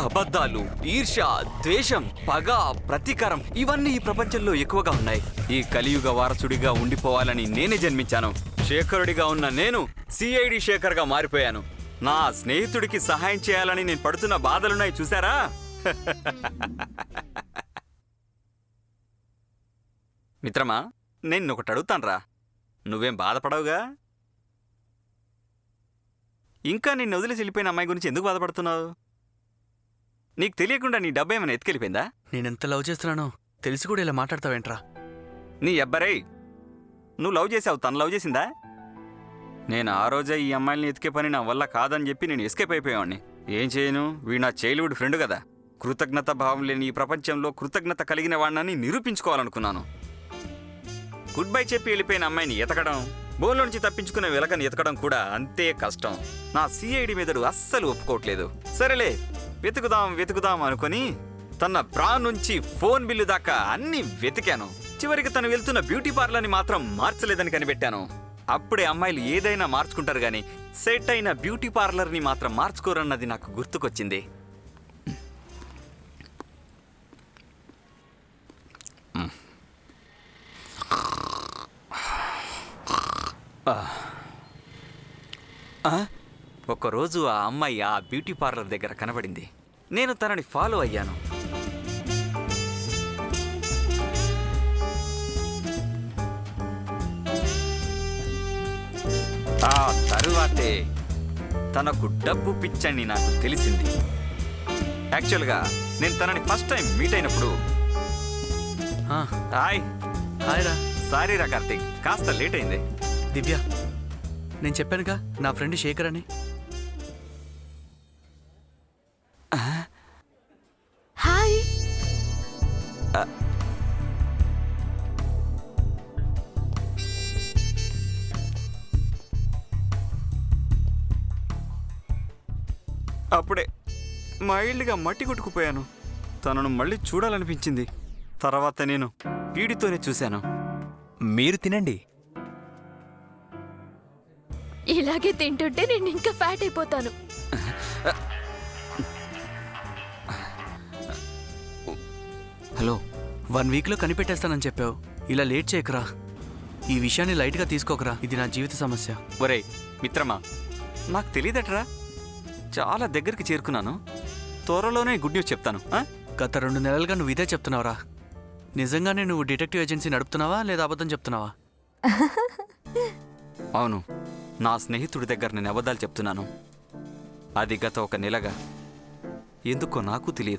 అబద్ధాలు, ఈర్ష్య, ద్వేషం, పగ, ప్రతీకారం ఇవన్నీ ఈ ప్రపంచంలో ఎక్కువగా ఉన్నాయి. ఈ కలియుగ వారసుడిగా ఉండిపోవాలని నేనే జన్మించాను. శేఖరుడిగా ఉన్న నేను సిఐడి శేఖర్గా మారిపోయాను. నా స్నేహితుడికి సహాయం చేయాలని నేను పడుతున్న బాధలున్నాయి చూసారా? మిత్రమా, నేను ఒకటి అడుగుతాన్రా, నువ్వేం బాధపడవుగా? ఇంకా నిన్ను వదిలేసి వెళ్ళిపోయిన అమ్మాయి గురించి ఎందుకు బాధపడుతున్నావు? నీకు తెలియకుండా నీ డబ్బు ఏమైనా ఎత్తుకెళ్ళిపోయిందా? నేనెంత లవ్ చేస్తున్నానో తెలిసి కూడా ఇలా మాట్లాడతావేంట్రా? నీ అబ్బరే, నువ్వు లవ్ చేసావు, తను లవ్ చేసిందా? నేను ఆ రోజే ఈ అమ్మాయిని ఎతికే పని నా వల్ల కాదని చెప్పి నేను ఎస్కేప్ అయిపోయావాడిని. ఏం చేయను, వీడు నా చైల్డ్హుడ్ ఫ్రెండ్ కదా. కృతజ్ఞత భావం లేని ఈ ప్రపంచంలో కృతజ్ఞత కలిగిన వాడినని నిరూపించుకోవాలనుకున్నాను. గుడ్ బై చెప్పి వెళ్ళిపోయిన అమ్మాయిని ఎతకడం, బోన్లో నుంచి తప్పించుకునే వెలకని ఎతకడం కూడా అంతే కష్టం. నా సిఐడి మెదడు అస్సలు ఒప్పుకోవట్లేదు. సరేలే, వెతుకుదాం అనుకుని తన బ్రా నుంచి ఫోన్ బిల్లు దాకా అన్ని వెతికాను. చివరికి తను వెళ్తున్న బ్యూటీ పార్లర్ని మాత్రం మార్చలేదని కనిపెట్టాను. అప్పుడే అమ్మాయిలు ఏదైనా మార్చుకుంటారు గాని సెట్ అయిన బ్యూటీ పార్లర్ని మాత్రం మార్చుకోరన్నది నాకు గుర్తుకొచ్చింది. ఒకరోజు ఆ అమ్మాయి ఆ బ్యూటీ పార్లర్ దగ్గర కనబడింది. నేను తనని ఫాలో అయ్యాను. ఆ తరువాతే తనకు డబ్బు పిచ్చని నాకు తెలిసింది. యాక్చువల్గా నేను తనని ఫస్ట్ టైం మీట్ అయినప్పుడు హాయ్ రా, సారీ రా కార్తీక్, కాస్త లేట్ అయింది. దివ్య, నేను చెప్పానుగా నా ఫ్రెండ్ శేఖర్ అని. హాయ్. అప్పుడే మైల్డ్గా మట్టి కొట్టుకుపోయాను. తనను మళ్ళీ చూడాలనిపించింది. తర్వాత నేను వీడితోనే చూశాను. మీరు తినండి. ఇలాగే తింటుంటే నేను ఇంకా ఫ్యాట్ అయిపోతాను. హలో, 1 వీక్లో కనిపెట్టేస్తానని చెప్పావు. ఇలా లేట్ చేయకురా. ఈ విషయాన్ని లైట్గా తీసుకోకరా. ఇది నా జీవిత సమస్య. ఒరేయ్ మిత్రమా, నాకు తెలియదట్రా. చాలా దగ్గరికి చేరుకున్నాను. త్వరలోనే గుడ్ న్యూస్ చెప్తాను. గత 2 నెలలుగా నువ్వు ఇదే చెప్తున్నావురా. నిజంగానే నువ్వు డిటెక్టివ్ ఏజెన్సీ నడుపుతున్నావా లేదా అబద్ధం చెప్తున్నావా? అవును, నా స్నేహితుడి దగ్గర నేను అబద్ధాలు చెప్తున్నాను. అది గత 1 నెలగా. ఎందుకో నాకు తెలియదు.